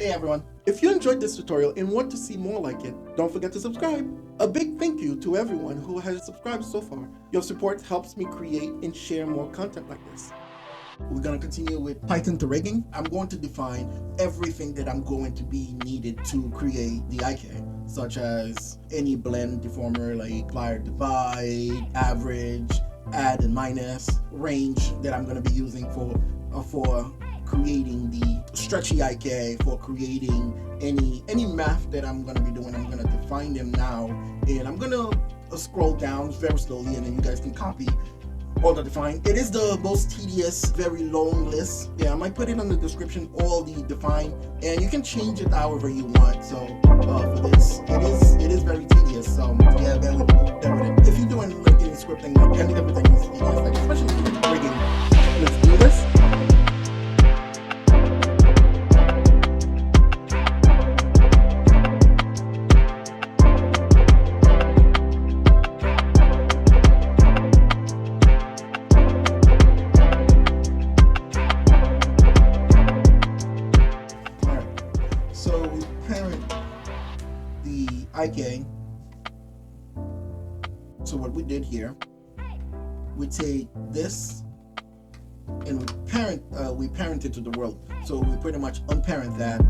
Hey everyone, if you enjoyed this tutorial and want to see more like it, don't forget to subscribe. A big thank you to everyone who has subscribed so far. Your support helps me create and share more content like this. We're going to continue with Python to rigging. I'm going to define everything that I'm going to be needed to create the IK, such as any blend deformer like multiply, divide, average, add and minus, range that I'm going to be using for creating the stretchy IK, for creating any math that I'm going to be doing. I'm going to define them now, and I'm going to scroll down very slowly, and then you guys can copy all the define. It is the most tedious, very long list. Yeah, I might put it on the description, all the define, and you can change it however you want. So for this, it is very tedious. So yeah, bear with it. If you're doing like any scripting, like everything is tedious, like especially rigging. Let's do this. So we parent the IK. So what we did here, we take this and we parent it to the world. So we pretty much unparent that.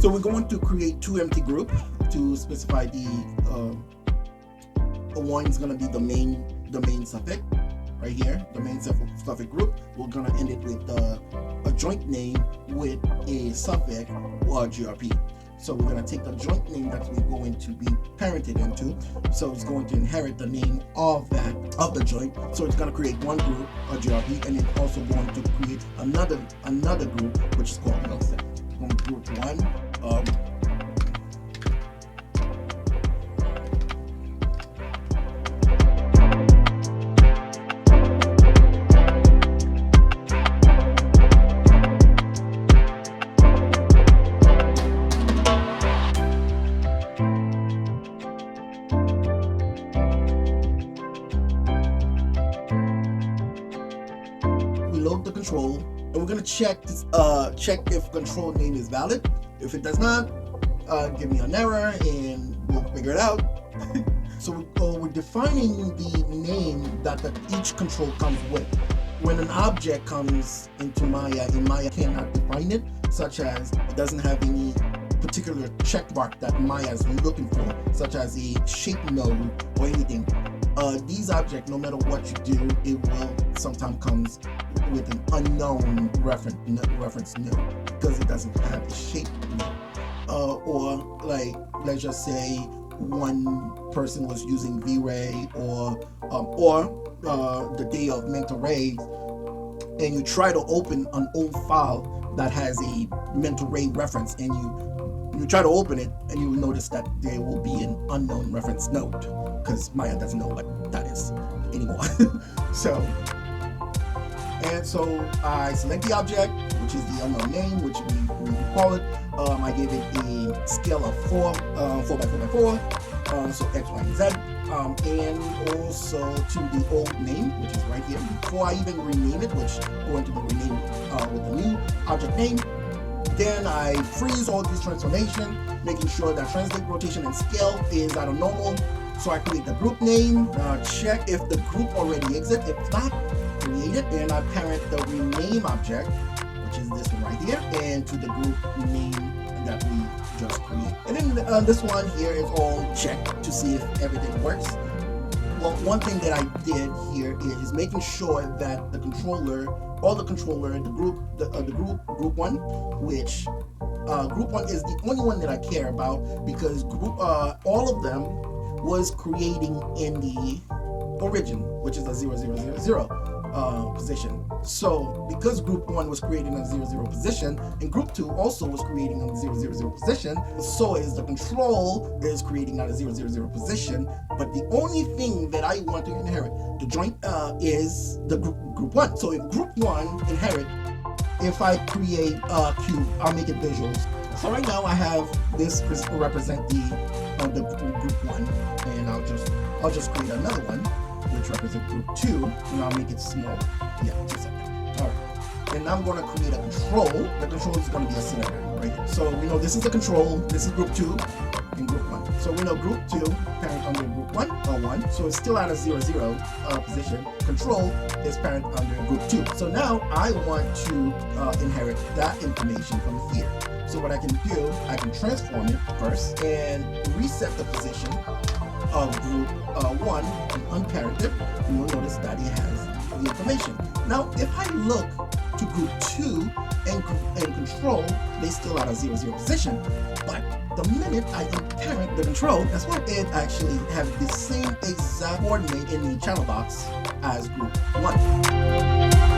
So we're going to create two empty group to specify the one is going to be the main suffix. Right here, the main suffix group. We're gonna end it with a joint name with a suffix or GRP. So we're gonna take the joint name that we're going to be parented into. So it's going to inherit the name of the joint. So it's gonna create one group, a GRP, and it's also going to create another group, which is called group one. Load the control, and we're going to check if control name is valid. If it does not, give me an error and we'll figure it out. So we're defining the name that each control comes with. When an object comes into Maya, I cannot define it, such as it doesn't have any particular check mark that Maya is looking for, such as a shape node or anything. These objects, no matter what you do, it will sometimes comes with an unknown reference node because it doesn't have a shape node. Or like, let's just say one person was using V-Ray or the day of mental rays, and you try to open an old file that has a mental ray reference, and you try to open it, and you will notice that there will be an unknown reference node because Maya doesn't know what that is anymore. So I select the object, which is the unknown name, which we call it. I gave it a scale of 4 by 4 by 4, so X, Y, and Z, and also to the old name, which is right here. Before I even rename it, which I'm going to be renamed with the new object name, then I freeze all these transformations, making sure that translate, rotation, and scale is out of normal. So I create the group name, check if the group already exists. If not, create it, and I parent the rename object, which is this one right here, and to the group name that we just created. And then this one here is all checked to see if everything works. Well, one thing that I did here is making sure that the group one, which group one is the only one that I care about, because all of them was creating in the origin, which is a 0, 0, 0, 0 position. So because group 1 was creating a 0, 0 position, and group 2 also was creating a 0, 0, 0 position, so is the control is creating a 0, 0, 0 position. But the only thing that I want to inherit, the joint, is the group 1. So if group 1 inherit, if I create a cube, I'll make it visuals. So right now I have this represent the group 1, and I'll just create another one, which which represents group 2, and I'll make it small. Yeah, just like that. All right. And now I'm going to create a control. The control is going to be a cylinder right here. So we know this is the control, this is group 2, and group 1. So we know group 2, parent under group 1, or 1. So it's still at a 0, 0 position. Control is parent under group 2. So now I want to inherit that information from here. So what I can do, I can transform it first and reset the position of group 1 and unparented. You will notice that it has the information. Now, if I look to group 2 and control, they still at a 0, 0 position. But the minute I unparent the control, that's why it actually has the same exact coordinate in the channel box as group 1.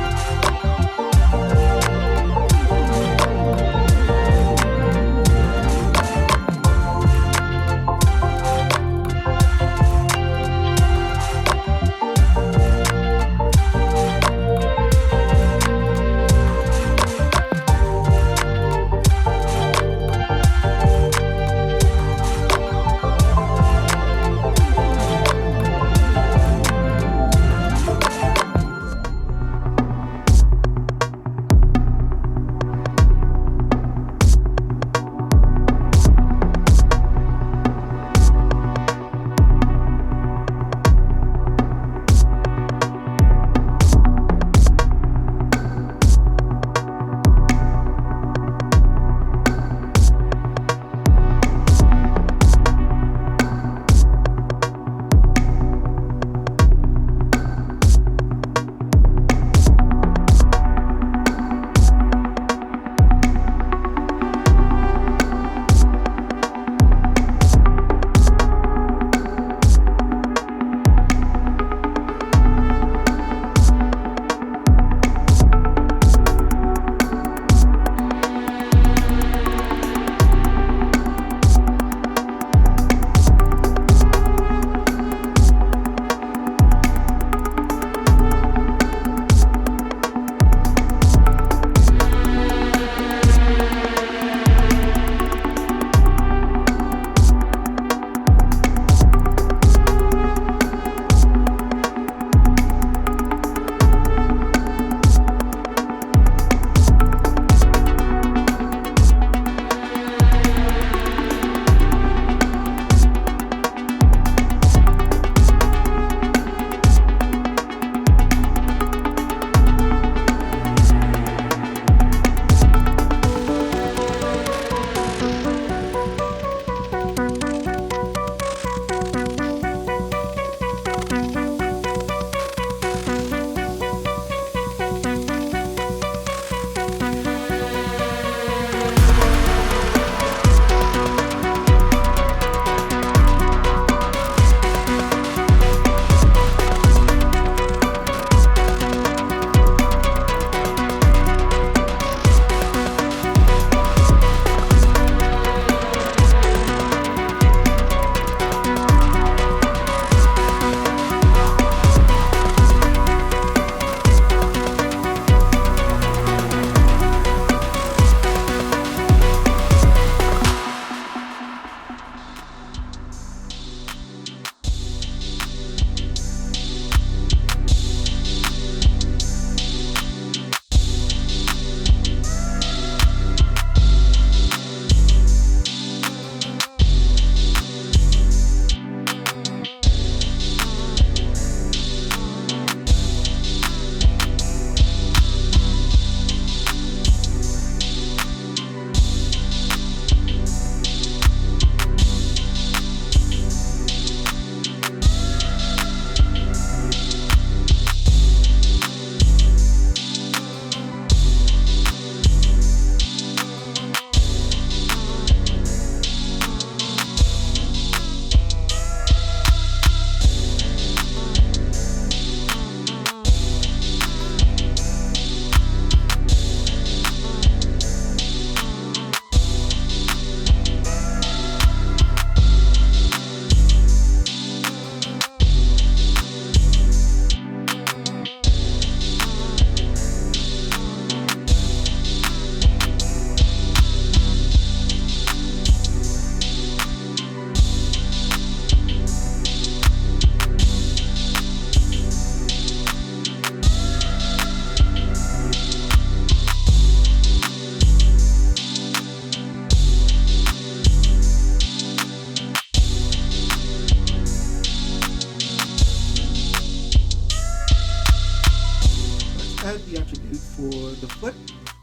add the attribute for the foot.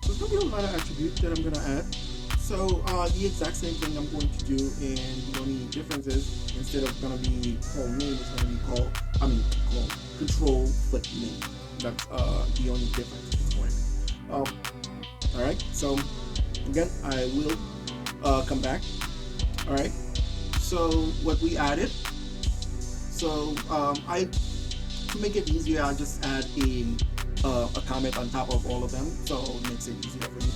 So there's gonna be a lot of attributes that I'm gonna add. So the exact same thing I'm going to do, and the only difference is instead of gonna be called name, it's gonna be called control foot name. That's the only difference at this point. All right. So again, I will come back. All right. So what we added. So to make it easier, I just add a comment on top of all of them, so it makes it easier for you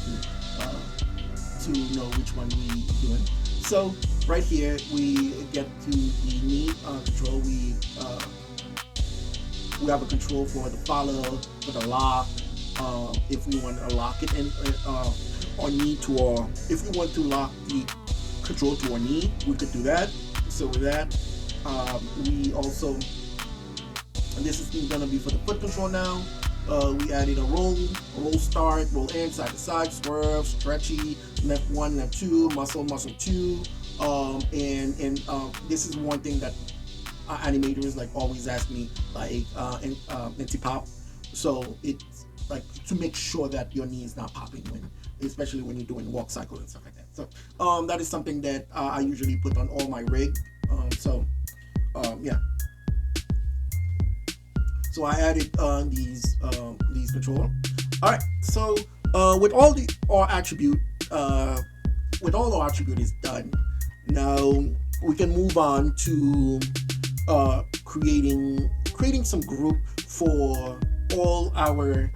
to know which one we doing. So right here we get to the knee control. We have a control for the follow, for the lock. If we want to lock it in our knee to our, if we want to lock the control to our knee, we could do that. So with that, we also, and this is going to be for the foot control now. We added a roll start, roll in, side to side, swerve, stretchy, left 1, left 2, muscle 2. And this is one thing that animators like always ask me, like AntiPop. So it's like to make sure that your knee is not popping especially when you're doing walk cycle and stuff like that. So that is something that I usually put on all my rig. Yeah. So I added these controller. All right. So with all our attribute is done, now we can move on to creating some group for all our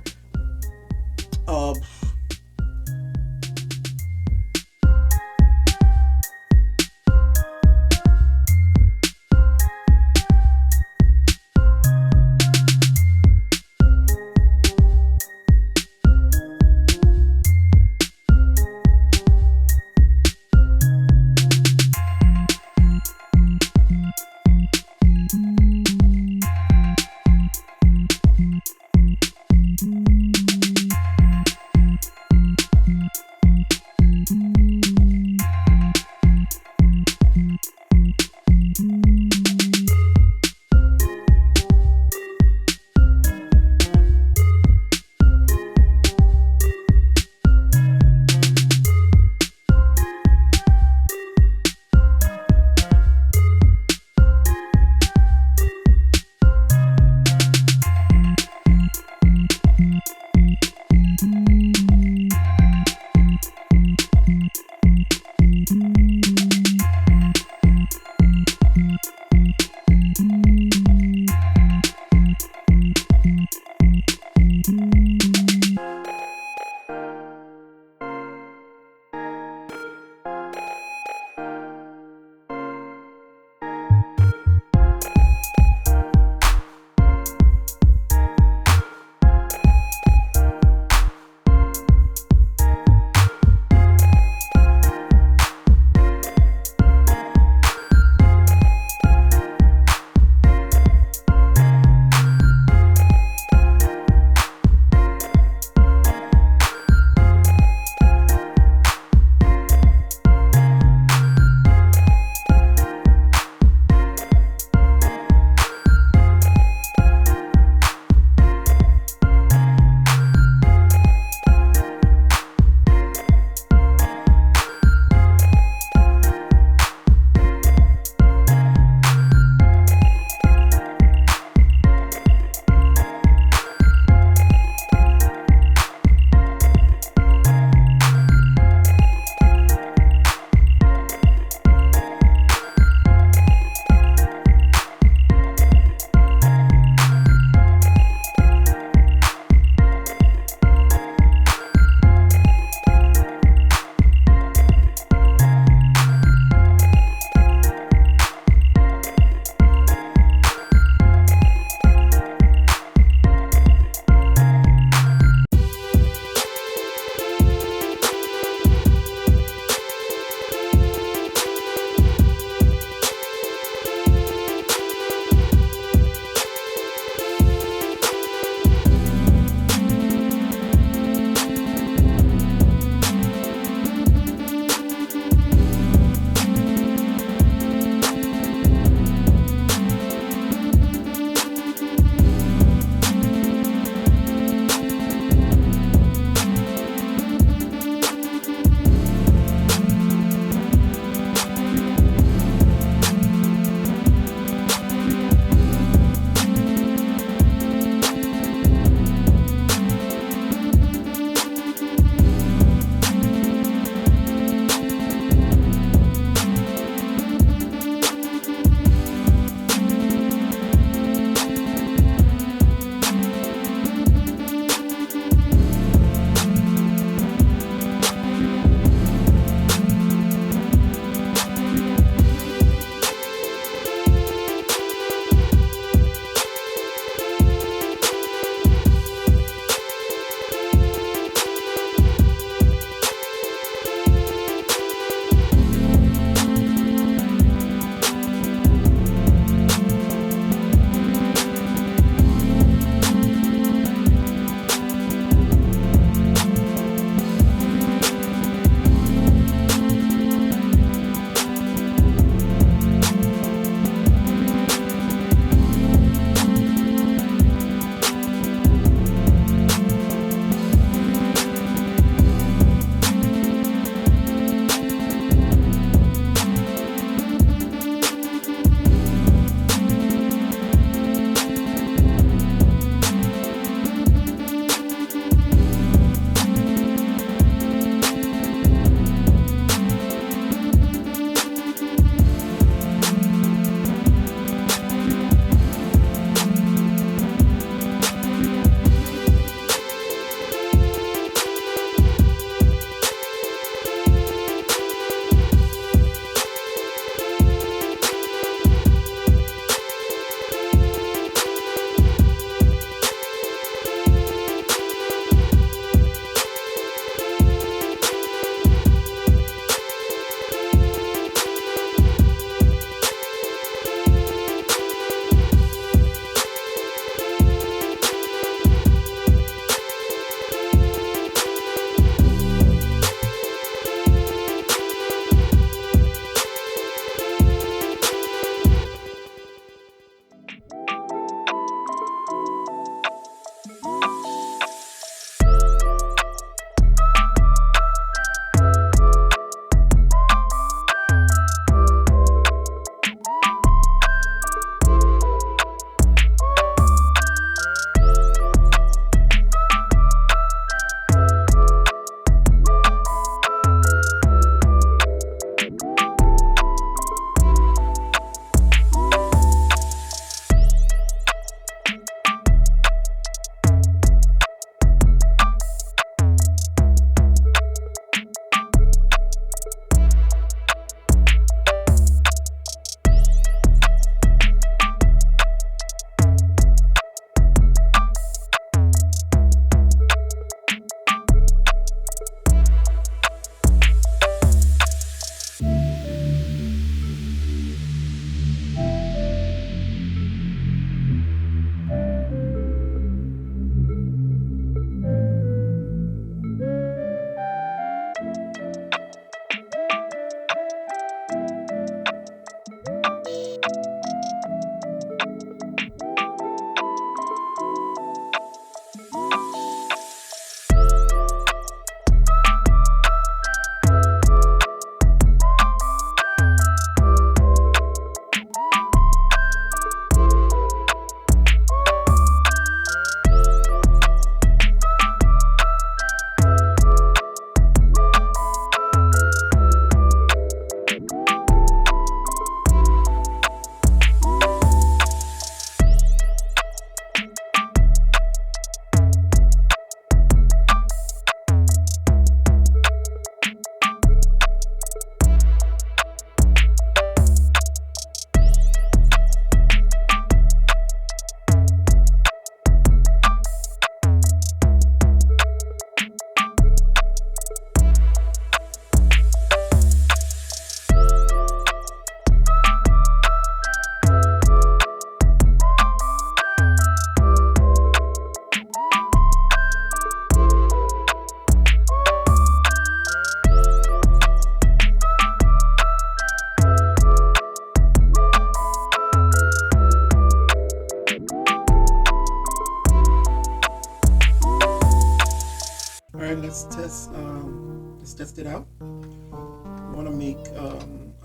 right, let's test it out. We want to make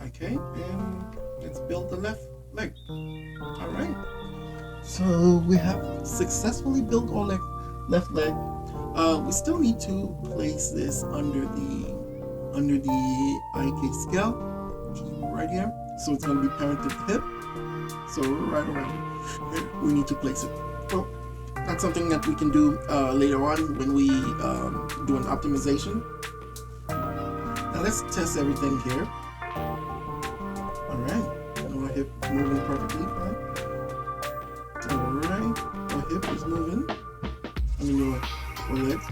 IK, and let's build the left leg. All right. So we have successfully built our left leg. We still need to place this under the IK scale right here. So it's going to be parent to hip. So right around here, we need to place it. Well, that's something that we can do later on when we do an optimization. Now let's test everything here. All right, our hip moving perfectly fine. All right, our hip is moving. I mean, our legs.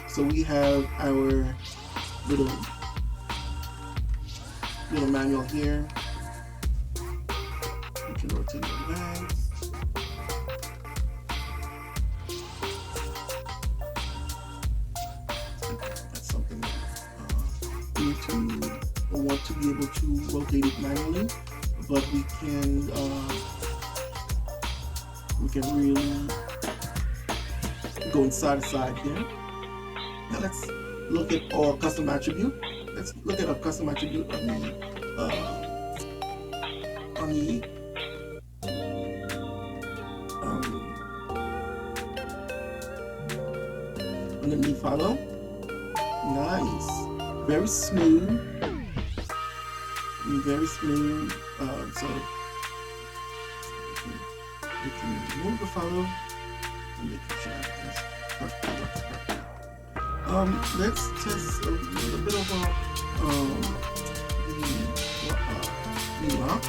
So we have our little manual here. We can rotate the legs. That's something that we want to be able to rotate it manually, but we can really go inside here. Now let's look at our custom attribute. Let's look at our custom attribute on the knee follow. Nice, very smooth, so we can remove the follow and make sure everything's perfect. Let's test a little bit of the lock.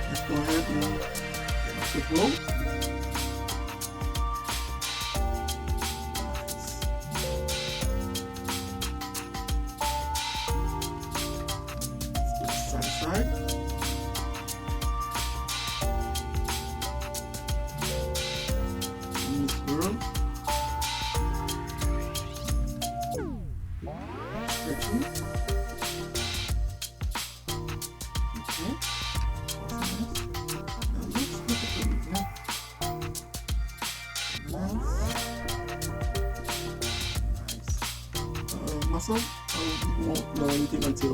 Let's go ahead and flip roll. Muscle. We won't know anything until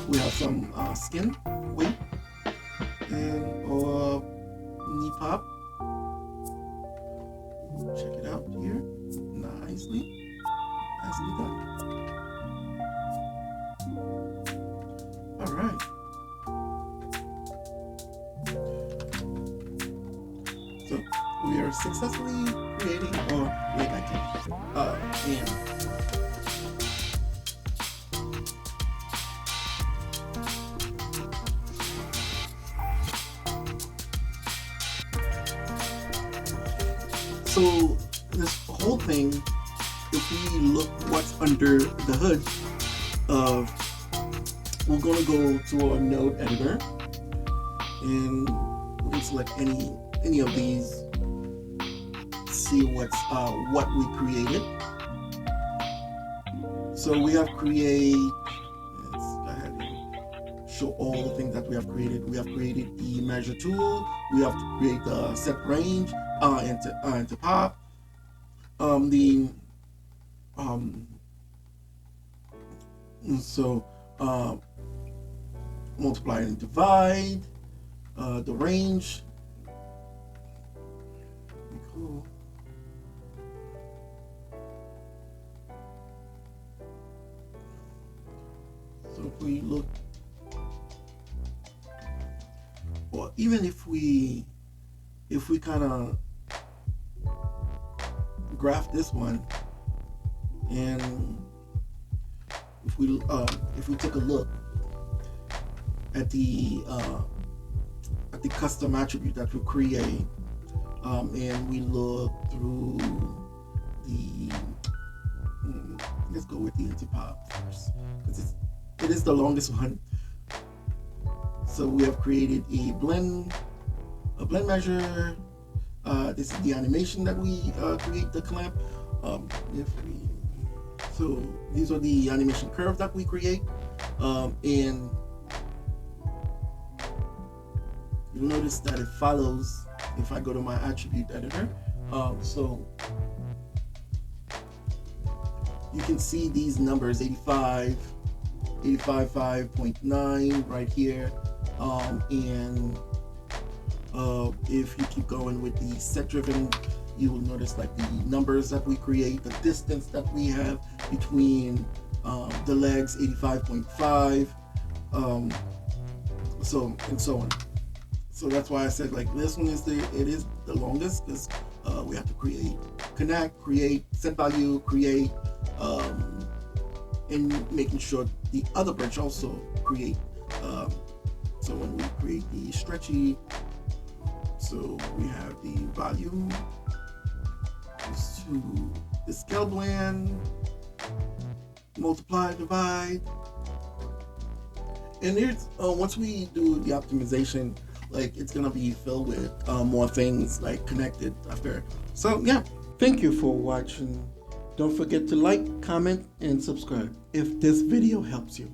we have some skin, weight, and or knee pop. Check it out here. Nicely done. All right. So we are successfully creating our leg icon. And so this whole thing, if we look what's under the hood of, we're going to go to our node editor and we can select any of these, see what's what we created. So we have create. Let's go ahead and show all the things that we have created. We have created the measure tool. We have to create the set range. AntiPop, multiply and divide, the range. Cool. So if we look, or even if we kind of graph this one, and if we take a look at the custom attribute that we create, and we look through the let's go with the AntiPop first, because it is the longest one. So we have created a blend measure. This is the animation that we create the clamp. If we So these are the animation curves that we create, and you'll notice that it follows if I go to my attribute editor. So you can see these numbers 85, 5.9 right here, and if you keep going with the set driven, you will notice like the numbers that we create, the distance that we have between the legs, 85.5, so and so on. So that's why I said like this one is the longest, because we have to connect, create, set value, create, and making sure the other branch also create. So when we create the stretchy, so we have the volume to the scale blend, multiply, divide, and here's once we do the optimization, like it's gonna be filled with more things like connected after. So yeah, thank you for watching. Don't forget to like, comment, and subscribe if this video helps you.